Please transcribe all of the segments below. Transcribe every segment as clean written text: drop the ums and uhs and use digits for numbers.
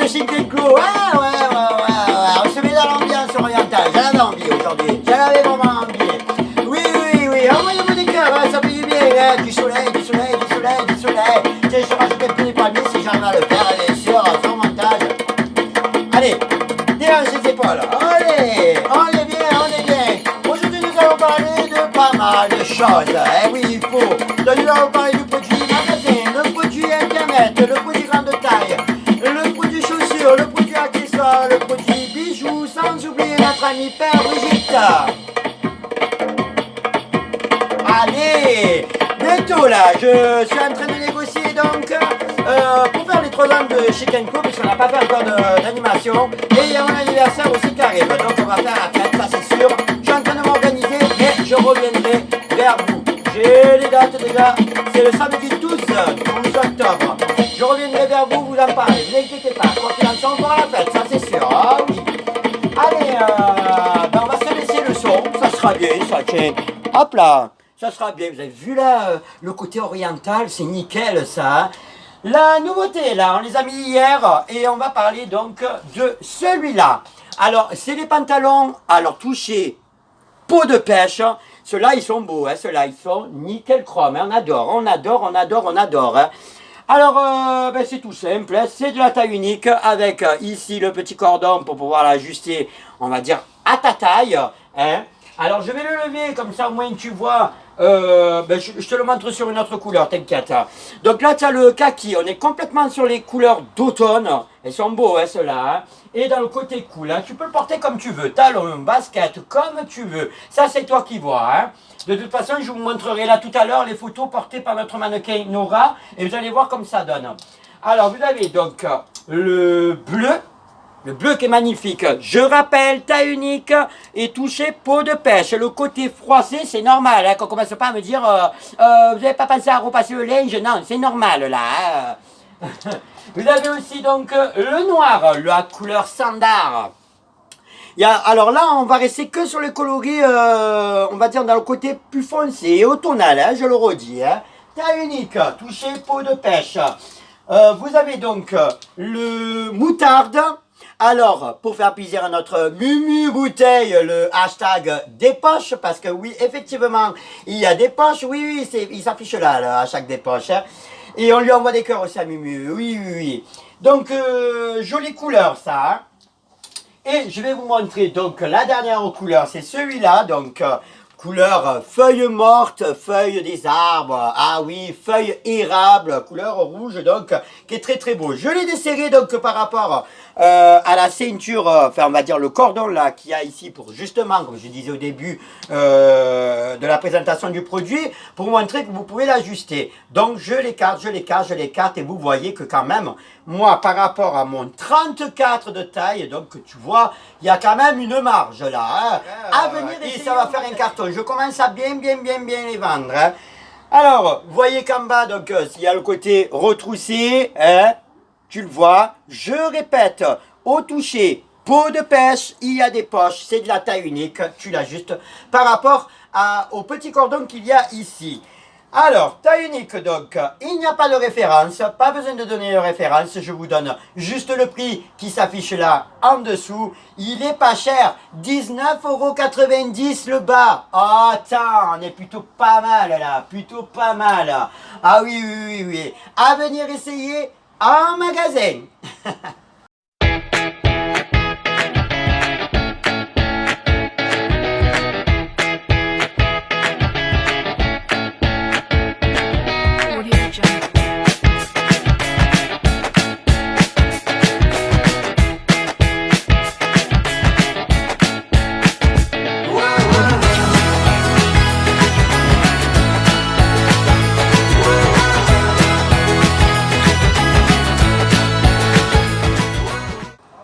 de Chic&Co. Ouais. On se met dans l'ambiance orientale. J'avais envie aujourd'hui. J'avais vraiment envie. Oui. Envoyez-moi des cœurs, hein, ça fait du bien. Hein. Du soleil. Tiens, je rajoute un peu des palmiers si j'arrive à le faire, bien sûr, sans montage. Allez, déhanche les épaules. Allez, on est bien. Aujourd'hui, nous allons parler de pas mal de choses. Eh oui, il faut. Donc, nous allons parler du produit magasin, le produit internet, le produit grande taille, le produit chaussures, le produit accessoires, le produit bijoux, sans oublier notre amie Père Brigitte. Allez, bientôt là, je suis en train de négocier donc pour faire les 3 ans de Chic&Co, puisqu'on n'a pas fait encore d'animation. Et il y a mon anniversaire aussi qui arrive, donc on va faire la fête, ça c'est sûr. Je suis en train de m'organiser et je reviendrai vers vous. J'ai les dates déjà, c'est le samedi 12 octobre. Je reviendrai vers vous, vous en parler, ne vous inquiétez pas. Quoi qu'il en soit, on fera la fête, ça c'est sûr. Ah oui. Allez, ben on va se laisser le son, ça sera bien, ça tient. Hop là. Ça sera bien, vous avez vu là, le côté oriental, c'est nickel ça. Hein. La nouveauté là, on les a mis hier et on va parler donc de celui-là. Alors, c'est les pantalons, alors touchés, peau de pêche. Ceux-là, ils sont beaux, hein. Ceux-là, ils sont nickel chrome. Hein. On adore. Hein. Alors, ben, c'est tout simple, hein. C'est de la taille unique avec ici le petit cordon pour pouvoir l'ajuster, on va dire, à ta taille. Hein. Alors, je vais le lever, comme ça au moins tu vois. Ben, je te le montre sur une autre couleur, t'inquiète. Donc là, tu as le kaki. On est complètement sur les couleurs d'automne. Elles sont beaux, hein, ceux-là. Hein. Et dans le côté cool, hein, tu peux le porter comme tu veux. Talon, basket, comme tu veux. Ça, c'est toi qui vois. Hein. De toute façon, je vous montrerai là tout à l'heure les photos portées par notre mannequin Nora. Et vous allez voir comme ça donne. Alors, vous avez donc le bleu. Le bleu qui est magnifique. Je rappelle, taille unique et touché peau de pêche. Le côté froissé, c'est normal. Hein, qu'on ne commence pas à me dire vous n'avez pas pensé à repasser le linge. Non, c'est normal là. Hein. Vous avez aussi donc le noir, la couleur sandar. Alors là, on va rester que sur les coloris, on va dire dans le côté plus foncé et automnal. Hein, je le redis. Hein. Taille unique, touché peau de pêche. Vous avez donc le moutarde. Alors, pour faire plaisir à notre Mumu Bouteille, le hashtag des poches, parce que oui, effectivement, il y a des poches, oui, il s'affiche là, le hashtag des poches, hein. Et on lui envoie des cœurs aussi à Mumu, oui. Donc, jolie couleur, ça, hein. Et je vais vous montrer, donc, la dernière couleur, c'est celui-là, donc, couleur feuille morte, feuille des arbres, ah oui, feuille érable, couleur rouge, donc, qui est très beau. Je l'ai desserré, donc, par rapport à la ceinture, enfin, on va dire le cordon, là, qu'il y a ici, pour justement, comme je disais au début de la présentation du produit, pour vous montrer que vous pouvez l'ajuster. Donc, je l'écarte, et vous voyez que quand même, moi, par rapport à mon 34 de taille, donc, tu vois, il y a quand même une marge, là, hein, à venir, et ça va faire un carton. Je commence à bien les vendre. Hein. Alors, vous voyez qu'en bas, donc, il y a le côté retroussé, hein, tu le vois. Je répète, au toucher, peau de pêche, il y a des poches, c'est de la taille unique, tu l'ajustes par rapport au petit cordon qu'il y a ici. Alors, taille unique donc, il n'y a pas de référence, pas besoin de donner de référence, je vous donne juste le prix qui s'affiche là en dessous. Il est pas cher, 19,90 € le bas. Oh, attends, on est plutôt pas mal là, Ah oui. À venir essayer en magasin.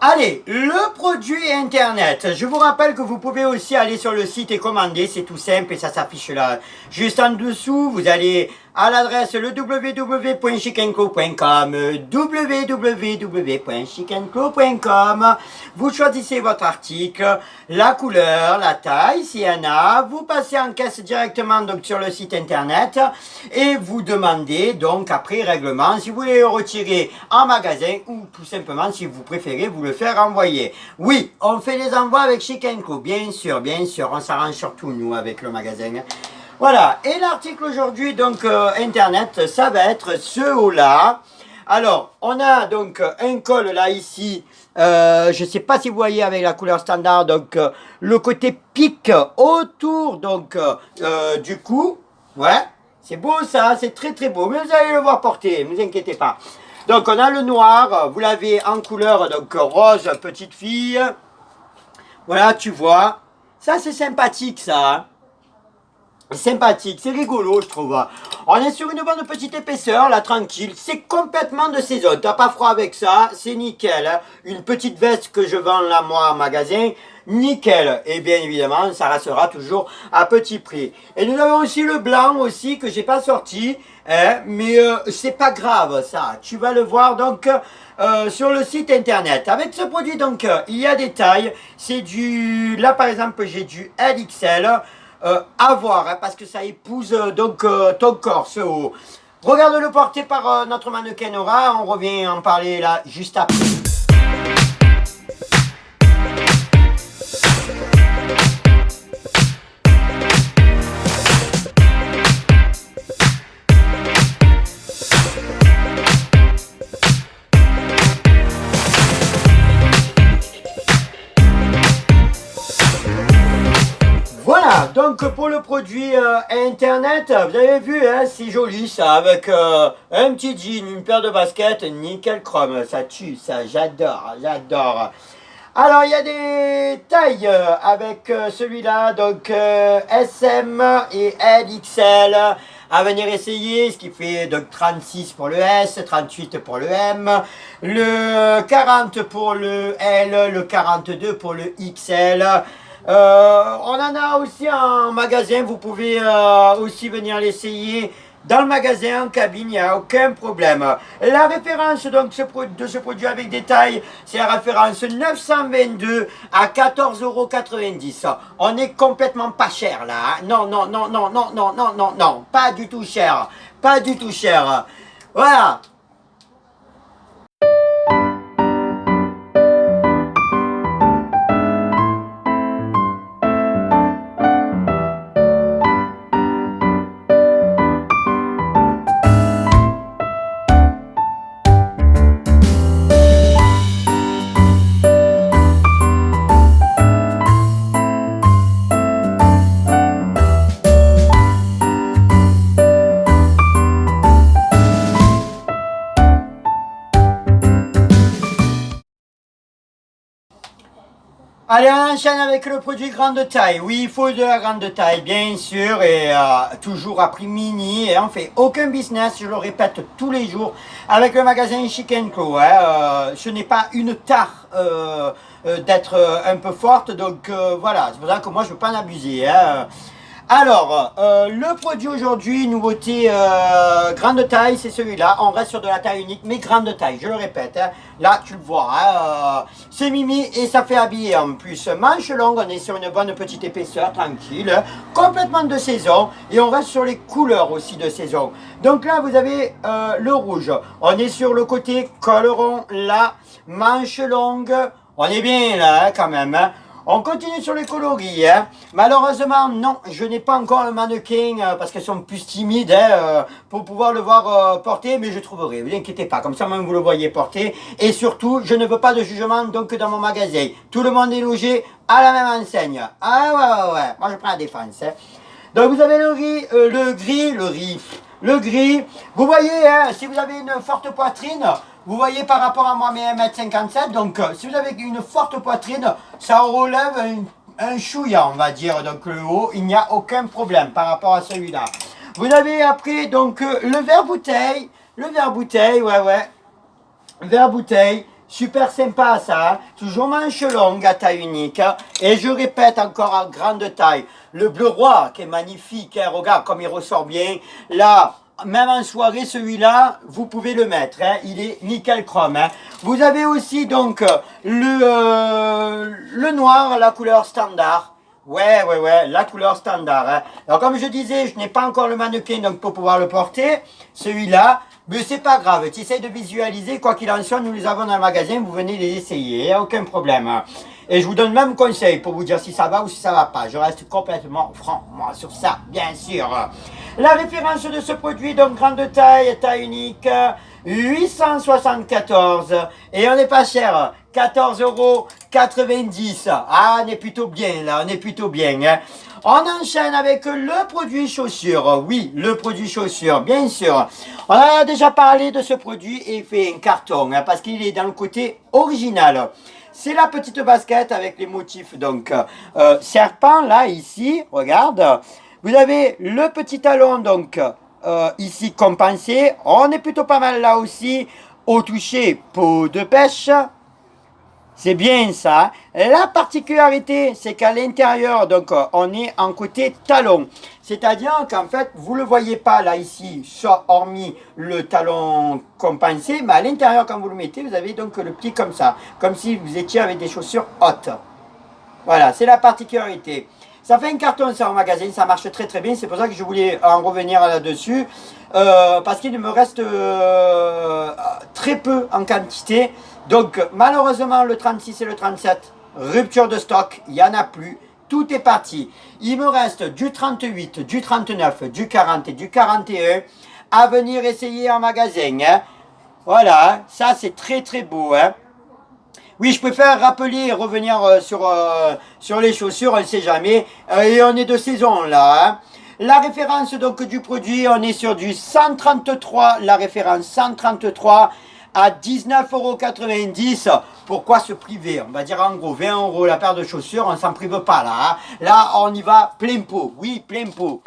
Allez, le produit internet. Je vous rappelle que vous pouvez aussi aller sur le site et commander, c'est tout simple et ça s'affiche là. Juste en dessous, vous allez à l'adresse le www.chickenclo.com, www.chickenclo.com. Vous choisissez votre article, la couleur, la taille, s'il y en a. Vous passez en caisse directement donc sur le site internet et vous demandez donc après règlement si vous voulez le retirer en magasin ou tout simplement si vous préférez vous le faire envoyer. Oui, on fait les envois avec Chic & Co, bien sûr, on s'arrange surtout nous avec le magasin. Voilà, et l'article aujourd'hui, donc internet, ça va être ce haut-là. Alors, on a donc un col là ici, je ne sais pas si vous voyez avec la couleur standard, donc le côté pique autour donc du cou. Ouais, c'est beau ça, c'est très très beau, mais vous allez le voir porter, ne vous inquiétez pas. Donc on a le noir, vous l'avez en couleur donc rose, petite fille. Voilà, tu vois, ça c'est sympathique ça, hein. Sympathique, c'est rigolo je trouve. On est sur une bonne petite épaisseur là, tranquille, c'est complètement de saison, t'as pas froid avec ça, c'est nickel, hein. Une petite veste que je vends là moi en magasin, nickel, et bien évidemment ça restera toujours à petit prix. Et nous avons aussi le blanc aussi que j'ai pas sorti, hein, mais c'est pas grave ça, tu vas le voir donc sur le site internet. Avec ce produit donc il y a des tailles, c'est du, là par exemple j'ai du LXL. À voir, hein, parce que ça épouse donc ton corps, ce haut. Regarde le porté par notre mannequin Nora, on revient en parler là juste après. Donc pour le produit internet, vous avez vu, hein, c'est joli ça, avec un petit jean, une paire de baskets, nickel chrome, ça tue, ça, j'adore, j'adore. Alors il y a des tailles avec celui-là, donc SM et LXL, à venir essayer, ce qui fait donc 36 pour le S, 38 pour le M, le 40 pour le L, le 42 pour le XL. On en a aussi en magasin, vous pouvez aussi venir l'essayer dans le magasin, en cabine, il n'y a aucun problème. La référence donc de ce produit avec détail, c'est la référence 922 à 14,90 €. On est complètement pas cher là, hein. Non, non, non, non, non, non, non, non, non, pas du tout cher, pas du tout cher. Voilà. Allez, on enchaîne avec le produit grande taille. Oui, il faut de la grande taille, bien sûr, et toujours à prix mini. Et on fait aucun business, je le répète tous les jours, avec le magasin Chic & Co. Hein. Ce n'est pas une tare d'être un peu forte, donc voilà, c'est pour ça que moi je ne veux pas en abuser. Hein. Alors, le produit aujourd'hui, nouveauté grande taille, c'est celui-là. On reste sur de la taille unique, mais grande taille, je le répète. Hein. Là, tu le vois, hein, c'est mimi et ça fait habiller en plus. Manche longue, on est sur une bonne petite épaisseur, tranquille, complètement de saison. Et on reste sur les couleurs aussi de saison. Donc là, vous avez le rouge. On est sur le côté col rond, là, manche longue. On est bien là, hein, quand même. Hein. On continue sur les coloris, hein. Malheureusement, non, je n'ai pas encore le mannequin parce qu'elles sont plus timides hein, pour pouvoir le voir porter, mais je trouverai, ne vous inquiétez pas, comme ça même vous le voyez porter. Et surtout, je ne veux pas de jugement donc dans mon magasin. Tout le monde est logé à la même enseigne. Ah ouais, moi je prends la défense. Hein. Donc vous avez le gris. Vous voyez, hein, si vous avez une forte poitrine, vous voyez par rapport à moi mes 1,57 m, donc si vous avez une forte poitrine, ça relève un chouïa, on va dire, donc le haut, il n'y a aucun problème par rapport à celui-là. Vous avez après donc le verre bouteille, ouais, verre bouteille, super sympa ça, hein. Toujours manche longue à taille unique, hein. Et je répète encore en grande taille, le bleu roi qui est magnifique, hein. Regarde comme il ressort bien, là, même en soirée, celui-là, vous pouvez le mettre. Hein, il est nickel chrome. Hein. Vous avez aussi donc le noir, la couleur standard. Ouais, la couleur standard. Hein. Alors comme je disais, je n'ai pas encore le mannequin donc pour pouvoir le porter. Celui-là, mais c'est pas grave. Tu essaies de visualiser, quoi qu'il en soit, nous les avons dans le magasin, vous venez les essayer, il n'y a aucun problème. Et je vous donne même conseil pour vous dire si ça va ou si ça va pas. Je reste complètement franc, moi, sur ça, bien sûr. La référence de ce produit, donc grande taille, taille unique, 874. Et on n'est pas cher, 14,90 €. Ah, on est plutôt bien là, on est plutôt bien. Hein. On enchaîne avec le produit chaussure. Oui, le produit chaussure, bien sûr. On a déjà parlé de ce produit et fait un carton, hein, parce qu'il est dans le côté original. C'est la petite basket avec les motifs, donc, serpent, là, ici, regarde. Vous avez le petit talon, donc, ici, compensé. On est plutôt pas mal là aussi. Au toucher, peau de pêche. C'est bien ça. La particularité, c'est qu'à l'intérieur, donc, on est en côté talon. C'est-à-dire qu'en fait, vous ne le voyez pas là, ici, hormis le talon compensé, mais à l'intérieur, quand vous le mettez, vous avez donc le pied comme ça. Comme si vous étiez avec des chaussures hautes. Voilà, c'est la particularité. Ça fait un carton, ça, en magasin, ça marche très très bien. C'est pour ça que je voulais en revenir là-dessus. Parce qu'il me reste très peu en quantité. Donc, malheureusement, le 36 et le 37, rupture de stock, il n'y en a plus. Tout est parti. Il me reste du 38, du 39, du 40 et du 41 à venir essayer en magasin. Hein. Voilà, ça c'est très très beau. Hein. Oui, je préfère rappeler et revenir sur les chaussures, on ne sait jamais. Et on est de saison là. Hein. La référence donc du produit, on est sur du 133, la référence 133 à 19,90 €. Pourquoi se priver? On va dire en gros 20 € la paire de chaussures, on ne s'en prive pas là. Hein. Là, on y va plein pot. Oui, plein pot.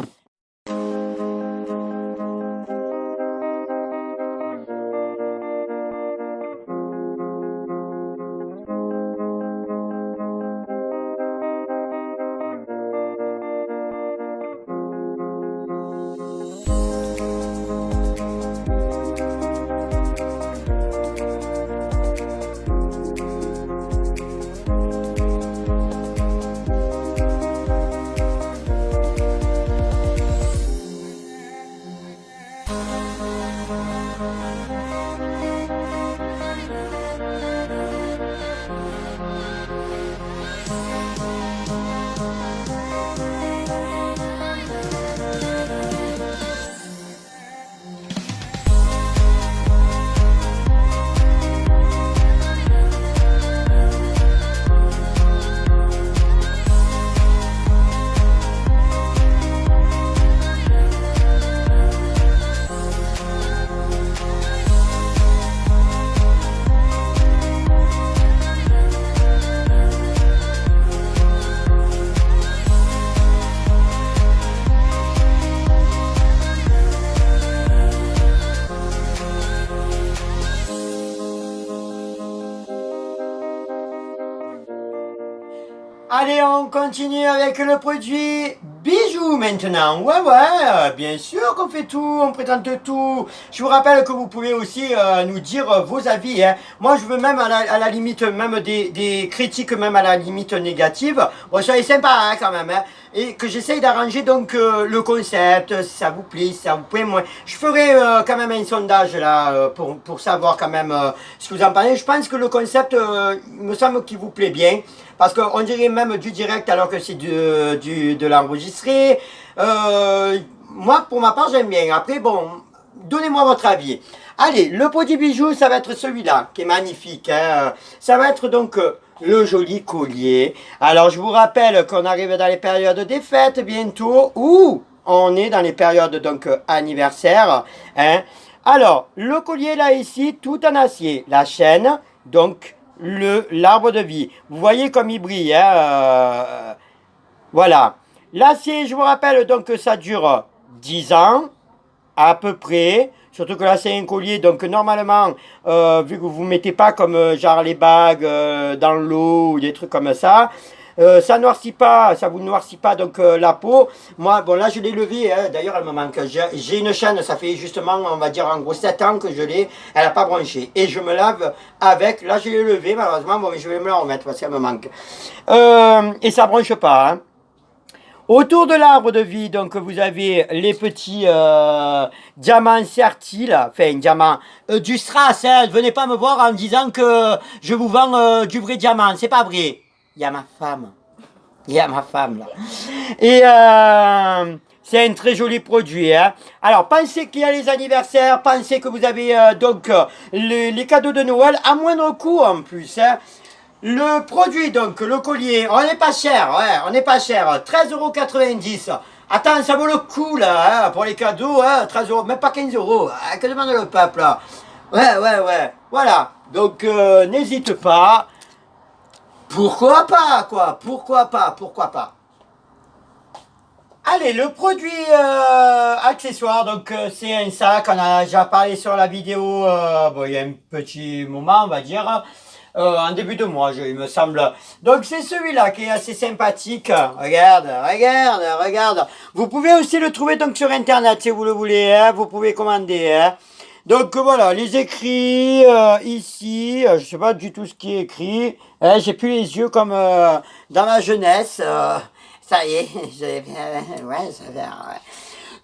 Allez, on continue avec le produit bijoux maintenant. Ouais, bien sûr qu'on fait tout, on présente tout. Je vous rappelle que vous pouvez aussi nous dire vos avis. Hein. Moi, je veux même à la limite, même des critiques, même à la limite négative. Bon, soyez sympa hein, quand même. Hein. Et que j'essaye d'arranger donc le concept, si ça vous plaît, si ça vous plaît. Moi, je ferai quand même un sondage là pour savoir quand même ce que vous en pensez. Je pense que le concept, il me semble qu'il vous plaît bien. Parce qu'on dirait même du direct alors que c'est de l'enregistré. Moi, pour ma part, j'aime bien. Après, bon, donnez-moi votre avis. Allez, le produit bijou, ça va être celui-là, qui est magnifique. Hein. Ça va être donc le joli collier. Alors, je vous rappelle qu'on arrive dans les périodes des fêtes bientôt, ou on est dans les périodes donc anniversaires. Hein. Alors, le collier là, ici, tout en acier. La chaîne, donc... l'arbre de vie. Vous voyez comme il brille. Hein, voilà. L'acier, je vous rappelle donc que ça dure 10 ans, à peu près. Surtout que là, c'est un collier. Donc, normalement, vu que vous ne mettez pas comme genre les bagues dans l'eau ou des trucs comme ça, Ça noircit pas, ça vous noircit pas donc la peau. Moi, bon là je l'ai levé, hein, d'ailleurs elle me manque. J'ai une chaîne, ça fait justement, on va dire en gros 7 ans que je l'ai, elle n'a pas branché. Et je me lave avec, là je l'ai levé malheureusement, bon, mais je vais me la remettre parce qu'elle me manque. Et ça branche pas, hein. Autour de l'arbre de vie, donc vous avez les petits diamants fertiles, enfin diamants, du strass, hein. Venez pas me voir en me disant que je vous vends du vrai diamant, c'est pas vrai. Il y a ma femme. Il y a ma femme là. Et c'est un très joli produit. Hein. Alors pensez qu'il y a les anniversaires, pensez que vous avez donc les cadeaux de Noël à moindre coût en plus. Hein. Le produit, donc, le collier, on n'est pas cher, ouais, on n'est pas cher, 13,90 €. Attends, ça vaut le coup, là, hein, pour les cadeaux, hein, 13 €, même pas 15 €, hein, que demande le peuple, là. Ouais, voilà. Donc, n'hésite pas. Pourquoi pas, quoi, pourquoi pas. Allez, le produit accessoire, donc c'est un sac, on a déjà parlé sur la vidéo, bon, il y a un petit moment, on va dire. En début de mois, il me semble. Donc c'est celui-là qui est assez sympathique. Regarde. Vous pouvez aussi le trouver donc sur internet si vous le voulez. Hein. Vous pouvez commander. Hein. Donc voilà, les écrits ici. Je sais pas du tout ce qui est écrit. Hein, j'ai plus les yeux comme dans ma jeunesse. Ça y est, ouais, ça vient. Ouais.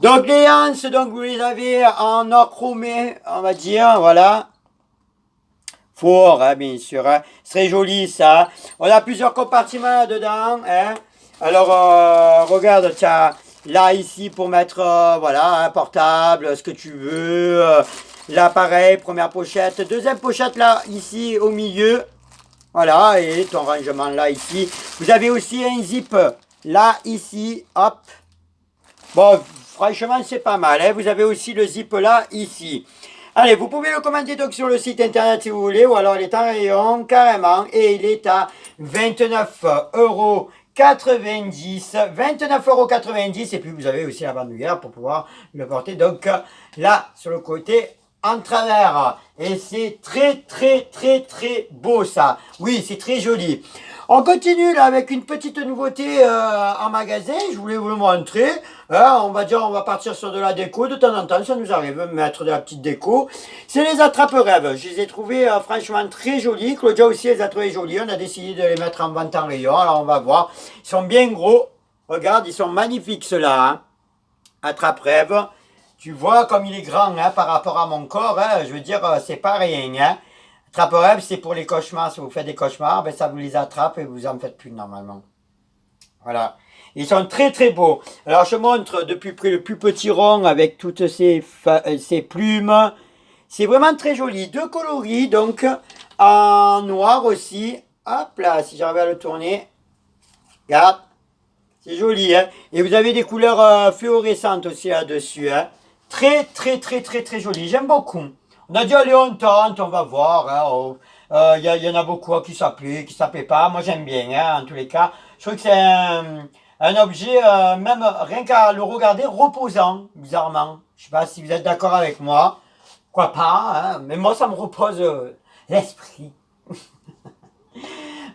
Donc les hanches, donc vous les avez en or chromé, on va dire, voilà. Fort, hein, bien sûr. Hein. C'est très joli ça. On a plusieurs compartiments là-dedans. Hein. Alors, regarde, tiens, là ici pour mettre, voilà, un portable, ce que tu veux. L'appareil, première pochette. Deuxième pochette là, ici au milieu. Voilà, et ton rangement là, ici. Vous avez aussi un zip là, ici, hop. Bon, franchement, c'est pas mal. Hein. Vous avez aussi le zip là, ici. Allez, vous pouvez le commander donc sur le site internet si vous voulez, ou alors il est en rayon carrément, et il est à 29,90 €. 29,90 €, et puis vous avez aussi la bandoulière pour pouvoir le porter donc là, sur le côté, en travers. Et c'est très beau ça. Oui, c'est très joli. On continue là avec une petite nouveauté en magasin, je voulais vous le montrer. On va dire, on va partir sur de la déco, de temps en temps, ça nous arrive de mettre de la petite déco. C'est les attrape-rêves, je les ai trouvés franchement très jolis. Claudia aussi les a trouvés jolis, on a décidé de les mettre en vente en rayon, alors on va voir. Ils sont bien gros, regarde, ils sont magnifiques ceux-là. Hein. Attrape-rêves, tu vois comme il est grand hein, par rapport à mon corps, hein, je veux dire, c'est pas rien. Hein. Attrape-rêves, c'est pour les cauchemars. Si vous faites des cauchemars, ben ça vous les attrape et vous en faites plus normalement. Voilà. Ils sont très beaux. Alors je montre depuis près le plus petit rond avec toutes ces plumes. C'est vraiment très joli. Deux coloris, donc en noir aussi. Hop là, si j'arrive à le tourner. Regarde. C'est joli, hein. Et vous avez des couleurs fluorescentes aussi là-dessus. Hein. Très joli. J'aime beaucoup. On a dit allez on tente, on va voir. Il y en a beaucoup qui s'appelaient pas. Moi j'aime bien, hein, en tous les cas. Je trouve que c'est un objet, même rien qu'à le regarder, reposant, bizarrement. Je sais pas si vous êtes d'accord avec moi. Pourquoi pas, hein, mais moi ça me repose l'esprit.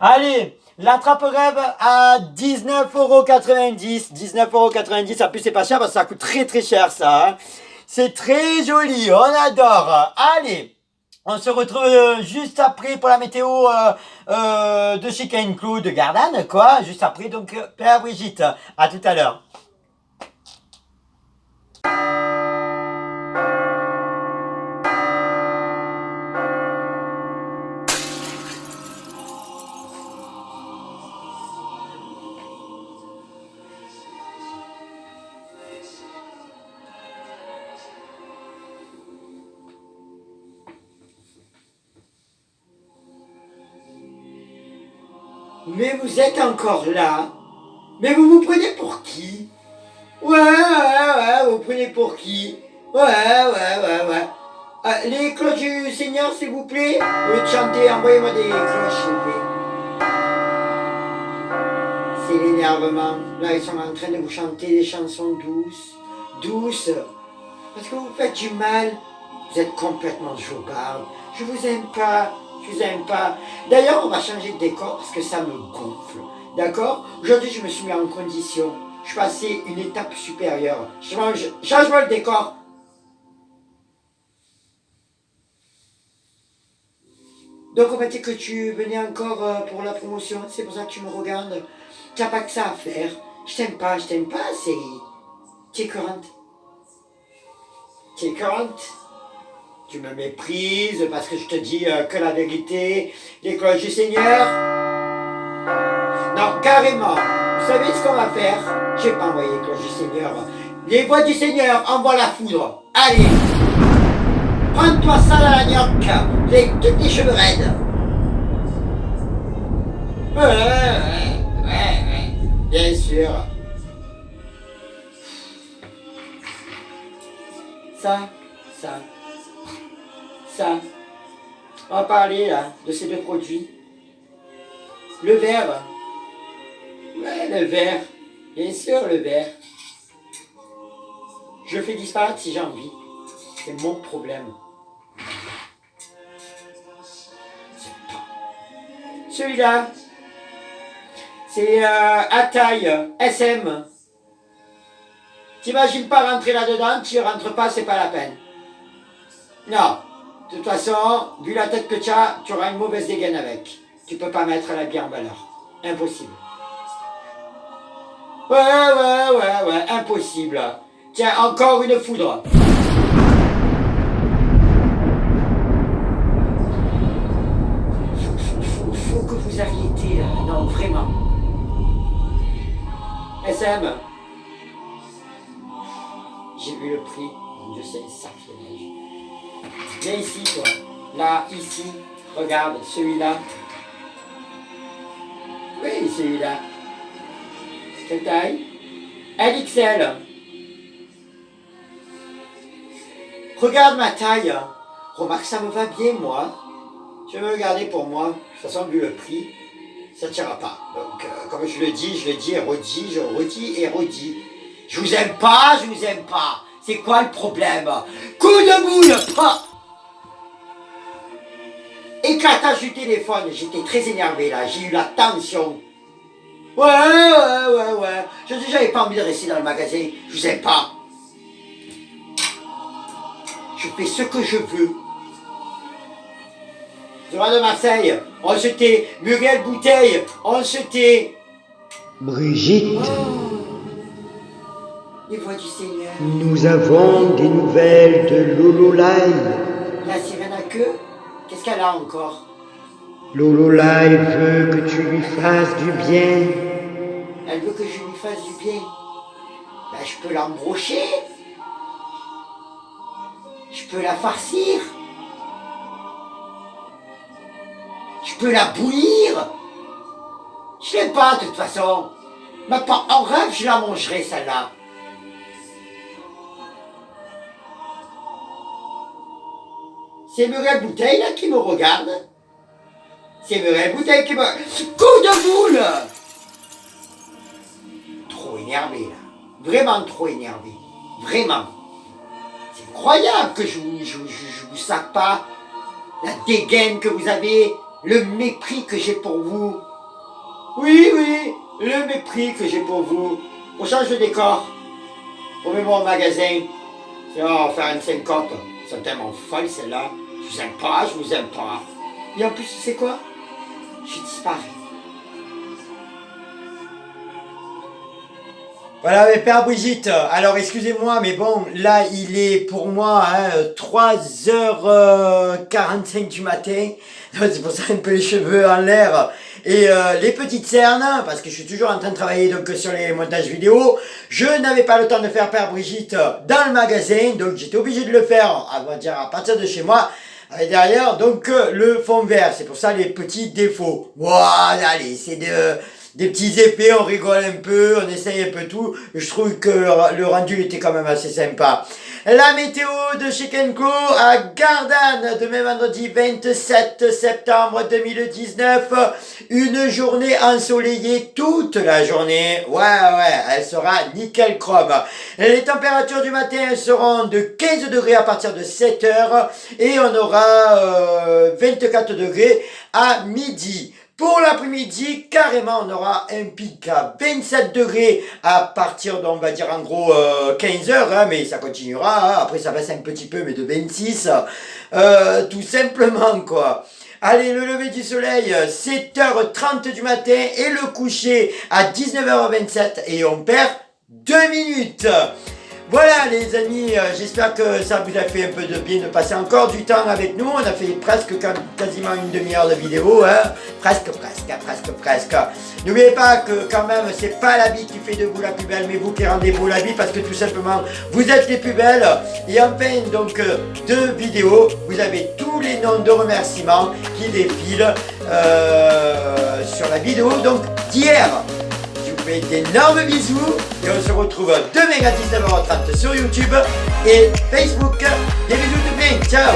Allez, l'attrape-rêve à 19,90 €. 19,90 €, en plus c'est pas cher parce que ça coûte très cher ça. Hein. C'est très joli, on adore. Allez, on se retrouve juste après pour la météo de Chicken Clou de Gardanne, quoi. Juste après, donc, Père Brigitte. À tout à l'heure. Mais vous êtes encore là. Mais vous vous prenez pour qui? Ouais, vous vous prenez pour qui? Ouais. Les cloches du Seigneur, s'il vous plaît. Au lieu de chanter, envoyez-moi des cloches, s'il vous plaît. C'est l'énervement. Là, ils sont en train de vous chanter des chansons douces. Parce que vous faites du mal. Vous êtes complètement joubarde. Je vous aime pas. D'ailleurs, on va changer de décor parce que ça me gonfle. D'accord? Aujourd'hui, je me suis mis en condition. Je suis passé une étape supérieure. Change-moi le décor. Donc on m'a dit que tu venais encore pour la promotion, c'est pour ça que tu me regardes. Tu n'as pas que ça à faire. Je t'aime pas, c'est... Tu es courante. Tu es courante. Tu me méprises parce que je te dis que la vérité, les cloches du Seigneur. Non, carrément. Vous savez ce qu'on va faire? Je vais pas envoyer les cloches du Seigneur. Les voix du Seigneur, envoie la foudre. Allez, prends-toi ça dans la gnoque, avec tous tes cheveux raides. Ouais, bien sûr. Ça. On va parler là de ces deux produits. Le verre. Ouais, le verre. Bien sûr, le verre. Je le fais disparaître si j'ai envie. C'est mon problème. Celui-là, c'est à taille SM. T'imagines pas rentrer là-dedans, tu rentres pas, c'est pas la peine. Non. De toute façon, vu la tête que tu as, tu auras une mauvaise dégaine avec. Tu peux pas mettre la bière en valeur. Impossible. Ouais, impossible. Tiens, encore une foudre. Faut que vous arrêtez là. Non, vraiment. SM. J'ai vu le prix. Je sais, ça fait neige. Viens ici, toi. Là, ici. Regarde, celui-là. Oui, celui-là. Quelle taille? LXL. Regarde ma taille. Remarque, ça me va bien, moi. Je vais me regarder pour moi. De toute façon, vu le prix, ça ne tirera pas. Donc, comme je le dis et redis, je redis et redis. Je vous aime pas. C'est quoi le problème? Coup de boule, pas. Éclatage du téléphone, j'étais très énervé là, j'ai eu la tension. Ouais. Je dis, j'avais pas envie de rester dans le magasin, je vous aime pas. Je fais ce que je veux. Zoran de Marseille, on se tait. Muriel Bouteille, on se tait. Brigitte, Les voix du Seigneur. nous avons des nouvelles de Lololai. La sirène à queue, qu'est-ce qu'elle a encore? Lololai veut que tu lui fasses du bien. Elle veut que je lui fasse du bien. Ben, je peux l'embrocher. Je peux la farcir. Je peux la bouillir. Je l'aime pas de toute façon. Mais pas en rêve, je la mangerai celle-là. C'est Muriel Bouteille là qui me regarde. C'est Muriel Bouteille qui me... Coup de boule. Trop énervé là. Vraiment trop énervé. Vraiment. C'est incroyable que je vous saque pas. La dégaine que vous avez. Le mépris que j'ai pour vous. Oui, le mépris que j'ai pour vous. On change de décor. Remets-moi au magasin. Sinon, on va faire une syncope. Ils sont tellement folles, celles-là. Je vous aime pas. Et en plus, tu sais quoi? Je disparais. Voilà, mes pères Brigitte, alors excusez-moi, mais bon, là, il est pour moi 3h45 du matin. C'est pour ça un peu les cheveux en l'air et les petites cernes, parce que je suis toujours en train de travailler donc sur les montages vidéo. Je n'avais pas le temps de faire Père Brigitte dans le magasin, donc j'étais obligé de le faire, on va dire, à partir de chez moi. Et derrière, donc, le fond vert, c'est pour ça les petits défauts. Voilà, allez, c'est des petits effets, on rigole un peu, on essaye un peu tout. Je trouve que le rendu était quand même assez sympa. La météo de chez Kenco à Gardanne, demain vendredi 27 septembre 2019. Une journée ensoleillée toute la journée. Ouais, elle sera nickel chrome. Les températures du matin seront de 15 degrés à partir de 7 heures et on aura 24 degrés à midi. Pour l'après-midi, carrément, on aura un pic à 27 degrés à partir d'on va dire en gros 15 heures, hein, mais ça continuera, hein. Après ça baisse un petit peu, mais de 26, tout simplement quoi. Allez, le lever du soleil, 7h30 du matin et le coucher à 19h27 et on perd 2 minutes. Voilà les amis, j'espère que ça vous a fait un peu de bien de passer encore du temps avec nous. On a fait presque quasiment une demi-heure de vidéo, hein. Presque. N'oubliez pas que quand même c'est pas la vie qui fait de vous la plus belle, mais vous qui rendez beau la vie parce que tout simplement vous êtes les plus belles. Et enfin donc de vidéos, vous avez tous les noms de remerciements qui défilent sur la vidéo donc d'hier. Je vous fais d'énormes bisous et on se retrouve demain à 19h30 sur YouTube et Facebook. Des bisous de bien, ciao.